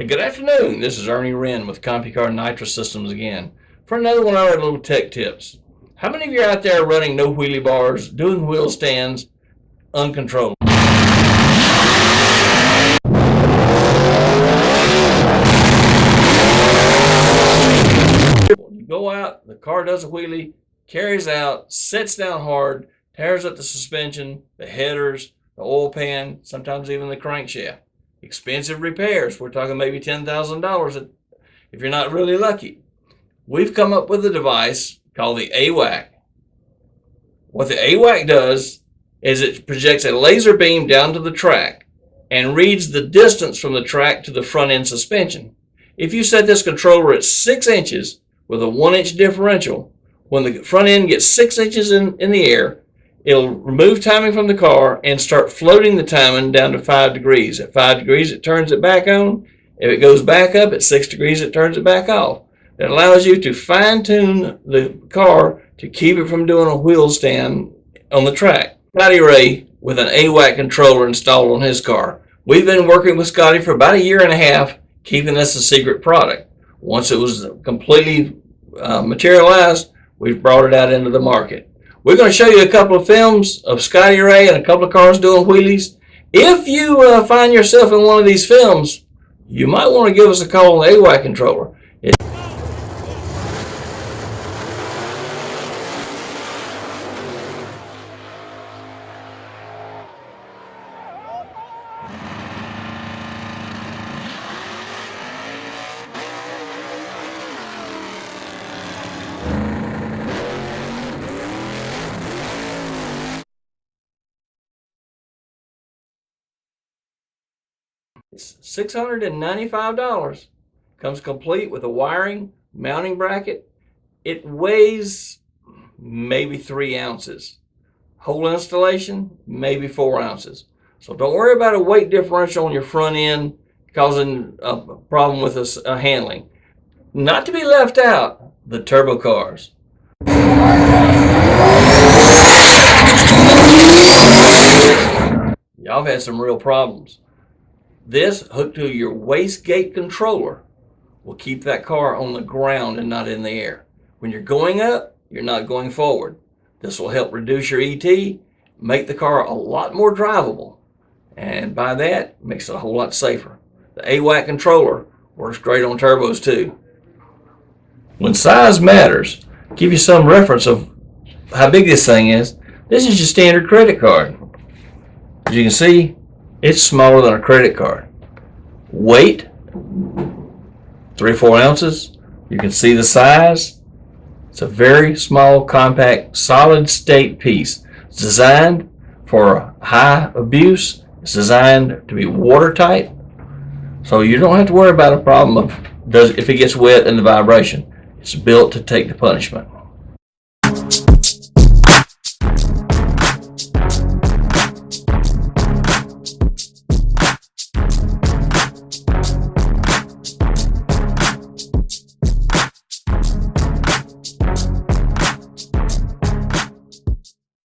Hey, good afternoon. This is Ernie Wren with Compucar Nitrous Systems again for another one of our little tech tips. How many of you are out there running no wheelie bars, doing wheel stands, uncontrolled? You go out, the car does a wheelie, carries out, sets down hard, tears up the suspension, the headers, the oil pan, sometimes even the crankshaft. Expensive repairs. We're talking maybe $10,000 if you're not really lucky. We've come up with a device called the A-Wak. What the A-Wak does is it projects a laser beam down to the track and reads the distance from the track to the front end suspension. If you set this controller at 6 inches with a 1-inch differential, when the front end gets 6 inches in the air, it'll remove timing from the car and start floating the timing down to 5 degrees. At 5 degrees, it turns it back on. If it goes back up at 6 degrees, it turns it back off. It allows you to fine-tune the car to keep it from doing a wheel stand on the track. Scotty Ray with an A-Wak controller installed on his car. We've been working with Scotty for about 1.5 years, keeping this a secret product. Once it was completely materialized, we've brought it out into the market. We're going to show you a couple of films of Scotty Ray and a couple of cars doing wheelies. If you find yourself in one of these films, you might want to give us a call on the A-Wak controller. It's $695. Comes complete with a wiring, mounting bracket. It weighs maybe 3 ounces. Whole installation, maybe 4 ounces. So don't worry about a weight differential on your front end causing a problem with handling. Not to be left out, the turbo cars. Y'all have had some real problems. This, hooked to your wastegate controller, will keep that car on the ground and not in the air. When you're going up, you're not going forward. This will help reduce your ET, make the car a lot more drivable, and by that, makes it a whole lot safer. The A-Wak controller works great on turbos too. When size matters, give you some reference of how big this thing is. This is your standard credit card. As you can see, it's smaller than a credit card. Weight, 3 or 4 ounces. You can see the size. It's a very small, compact, solid state piece. It's designed for high abuse. It's designed to be watertight. So you don't have to worry about a problem of if it gets wet and the vibration. It's built to take the punishment.